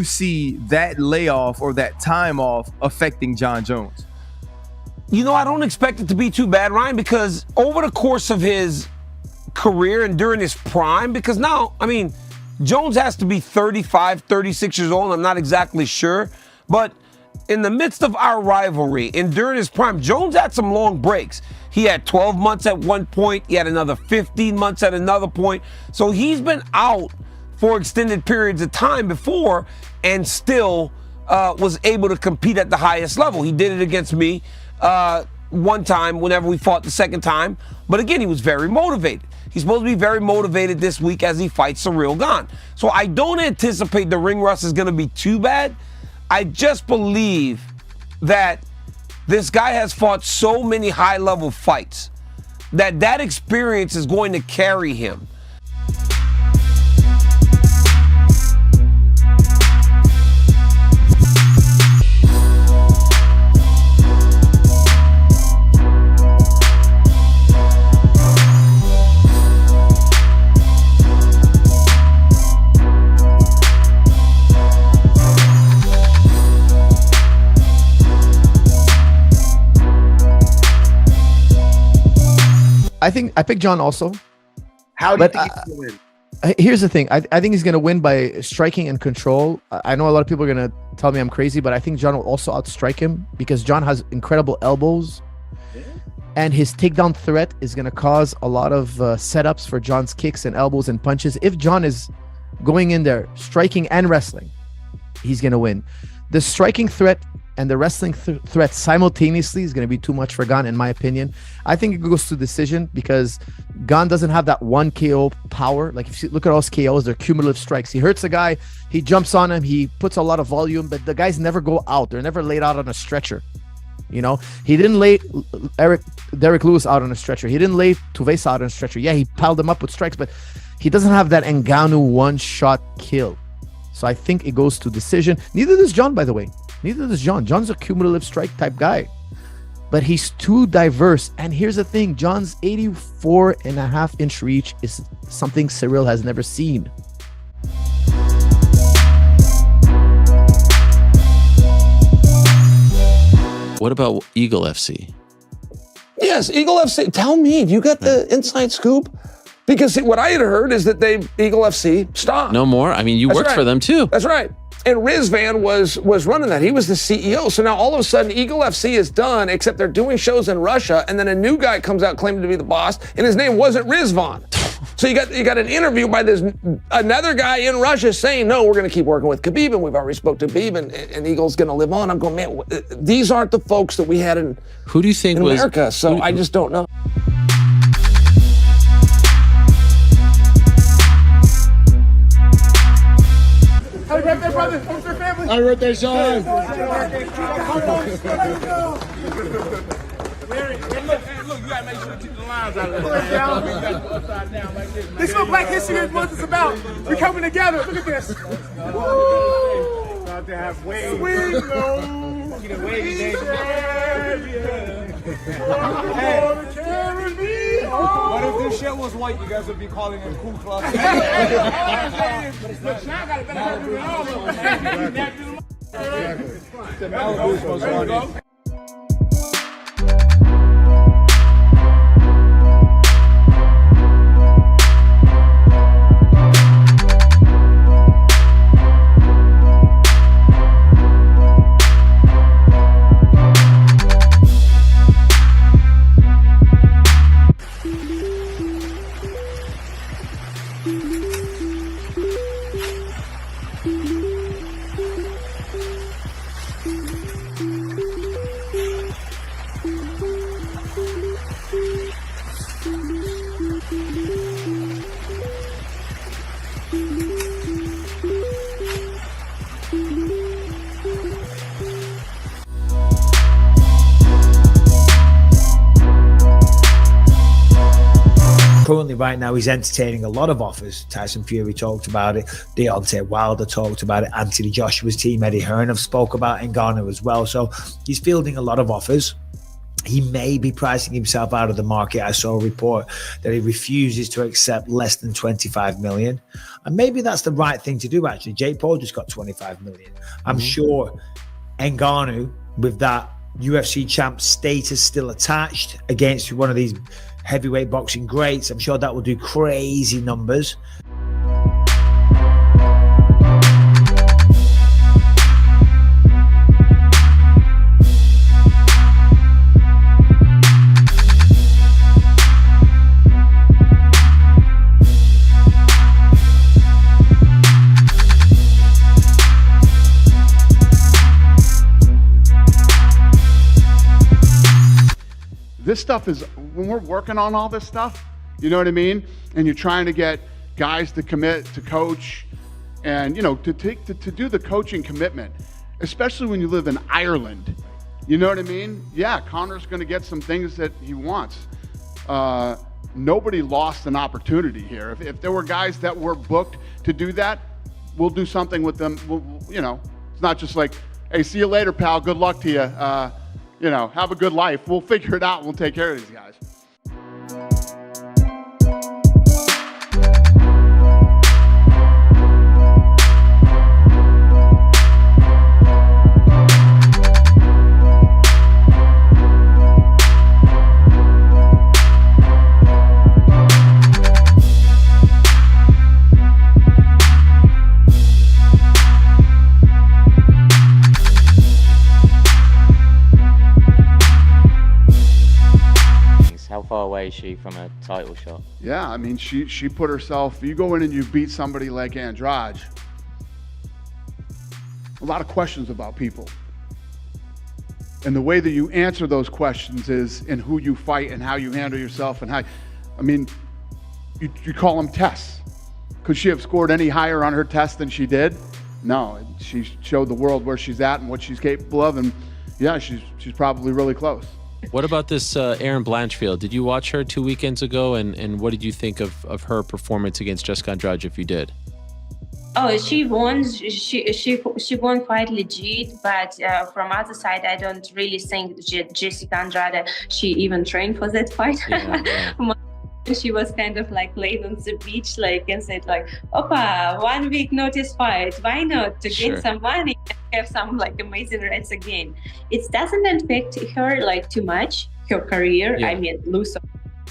you see that layoff or that time off affecting Jon Jones? You know, I don't expect it to be too bad, Ryan, because over the course of his career and during his prime, because now, I mean, Jones has to be 35, 36 years old. I'm not exactly sure. But in the midst of our rivalry and during his prime, Jones had some long breaks. He had 12 months at one point. He had another 15 months at another point. So he's been out for extended periods of time before and still was able to compete at the highest level. He did it against me one time whenever we fought the second time. But again, he was very motivated. He's supposed to be very motivated this week as he fights Ciryl Gane. So I don't anticipate the ring rust is going to be too bad. I just believe that this guy has fought so many high-level fights that that experience is going to carry him. I think I picked Jon also. How do you think he's going to win? Here's the thing. I think he's going to win by striking and control. I know a lot of people are going to tell me I'm crazy, but I think Jon will also outstrike him because Jon has incredible elbows. Yeah. And his takedown threat is going to cause a lot of setups for Jon's kicks and elbows and punches. If Jon is going in there, striking and wrestling, he's going to win. The striking threat and the wrestling threat simultaneously is going to be too much for Gane, in my opinion. I think it goes to decision because Gane doesn't have that one KO power. Like, if you look at all his KOs, they're cumulative strikes. He hurts a guy, he jumps on him, he puts a lot of volume, but the guys never go out. They're never laid out on a stretcher. You know, he didn't lay Derek Lewis out on a stretcher. He didn't lay Tuvesa out on a stretcher. Yeah, he piled him up with strikes, but he doesn't have that Ngannou one-shot kill. So I think it goes to decision. Neither does Jon, by the way. Neither does Jon. Jon's a cumulative strike type guy, but he's too diverse. And here's the thing, Jon's 84.5-inch reach is something Ciryl has never seen. What about Eagle FC? Yes, Eagle FC. Tell me, you got the inside scoop? Because what I had heard is that Eagle FC stopped. No more? I mean, you worked for them too. That's right. And Rizvan was running that. He was the CEO. So now all of a sudden, Eagle FC is done, except they're doing shows in Russia, and then a new guy comes out claiming to be the boss, and his name wasn't Rizvan. So you got an interview by another guy in Russia saying, no, we're going to keep working with Khabib, and we've already spoke to Khabib, and Eagle's going to live on. I'm going, man, these aren't the folks that we had in Who do you think in was America, so I just don't know. Happy birthday, brother. What's your family? Happy birthday, Sean. Look, you gotta make sure to keep the lines out of this. This is what Black History Month is about. We're coming together. Look at this. About to have waves. Sweet, no. Get a wave today. What if this shit was white? You guys would be calling him Ku Klux. Look, Sean got a better haircut than all of them. The Malibu's supposed to want it. Currently, right now, he's entertaining a lot of offers. Tyson Fury talked about it. Deontay Wilder talked about it. Anthony Joshua's team, Eddie Hearn, have spoke about Ngannou as well. So he's fielding a lot of offers. he may be pricing himself out of the market. I saw a report that he refuses to accept less than 25 million. And maybe that's the right thing to do, actually. Jake Paul just got 25 million. I'm sure Ngannou, with that UFC champ status still attached against one of these heavyweight boxing greats, I'm sure that will do crazy numbers. This stuff is, when we're working on all this stuff, you know what I mean? And you're trying to get guys to commit to coach and, you know, to do the coaching commitment, especially when you live in Ireland. You know what I mean? Yeah, Conor's going to get some things that he wants. Nobody lost an opportunity here. If there were guys that were booked to do that, we'll do something with them. You know, it's not just like, hey, see you later, pal. Good luck to you. You know, have a good life. We'll figure it out. We'll take care of these guys. How far away is she from a title shot? Yeah, I mean, she put herself, you go in and you beat somebody like Andrade, a lot of questions about people. And the way that you answer those questions is in who you fight and how you handle yourself and how, I mean, you call them tests. Could she have scored any higher on her test than she did? No, she showed the world where she's at and what she's capable of, and yeah, she's probably really close. What about this Erin Blanchfield? Did you watch her 2 weekends ago, and what did you think of her performance against Jessica Andrade, if you did? Oh, she won. She won quite legit, but from other side, I don't really think Jessica Andrade, she even trained for that fight. Yeah. She was kind of like laying on the beach, like, and said like, "Opa, 1 week notice fight. Why not to get some money and have some like amazing rates again?" It doesn't affect her like too much, her career. Yeah. I mean, lose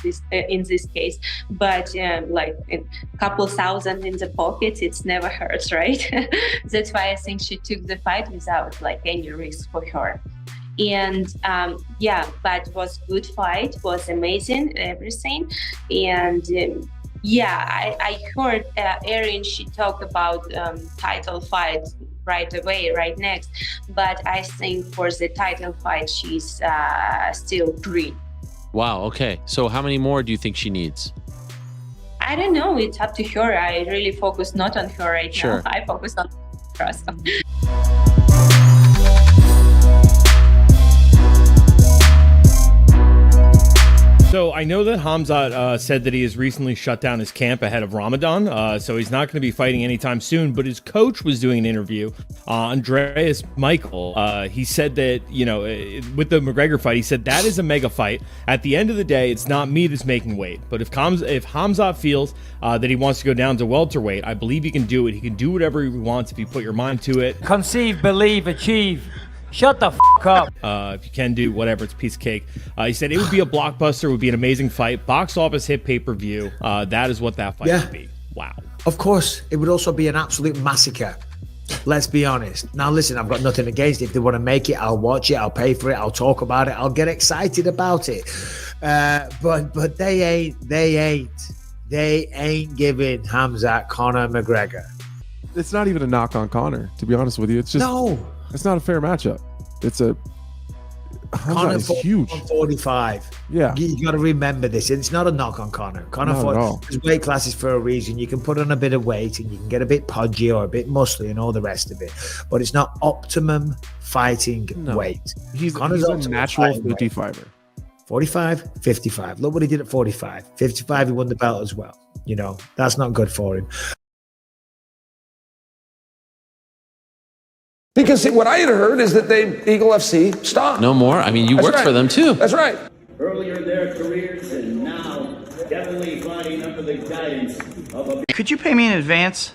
this in this case, but like a couple thousand in the pocket, it's never hurts, right? That's why I think she took the fight without like any risk for her. And yeah, but was good fight, was amazing, everything. And yeah, I heard Erin, she talked about title fight right away, right next. But I think for the title fight, she's still green. Wow, okay. So how many more do you think she needs? I don't know, it's up to her. I really focus not on her right Sure. now. I focus on Firas. So I know that Khamzat said that he has recently shut down his camp ahead of Ramadan, so he's not going to be fighting anytime soon. But his coach was doing an interview, Andreas Michael. He said that, you know, with the McGregor fight, he said that is a mega fight. At the end of the day, it's not me that's making weight. But if Khamzat feels that he wants to go down to welterweight, I believe he can do it. He can do whatever he wants if you put your mind to it. Conceive, believe, achieve. Shut the f*** up. If you can do whatever, it's a piece of cake. He said it would be a blockbuster, it would be an amazing fight. Box office hit pay-per-view. That is what that fight would be. Wow. Of course, it would also be an absolute massacre. Let's be honest. Now, listen, I've got nothing against it. If they want to make it, I'll watch it. I'll pay for it. I'll talk about it. I'll get excited about it. But they ain't giving Khamzat Conor McGregor. It's not even a knock on Conor, to be honest with you. It's just it's not a fair matchup. It's a Conor is huge. 45. Yeah. You got to remember this. It's not a knock on Conor. Conor fought his weight classes for a reason. You can put on a bit of weight and you can get a bit podgy or a bit muscly and all the rest of it. But it's not optimum fighting weight. He's a natural 55er. 45, 55. Look what he did at 45. 55, he won the belt as well. You know, that's not good for him. Because what I had heard is that Eagle FC stopped. No more? I mean, you worked for them too. That's right. Earlier in their careers and now definitely fighting under the guidance of a... Could you pay me in advance?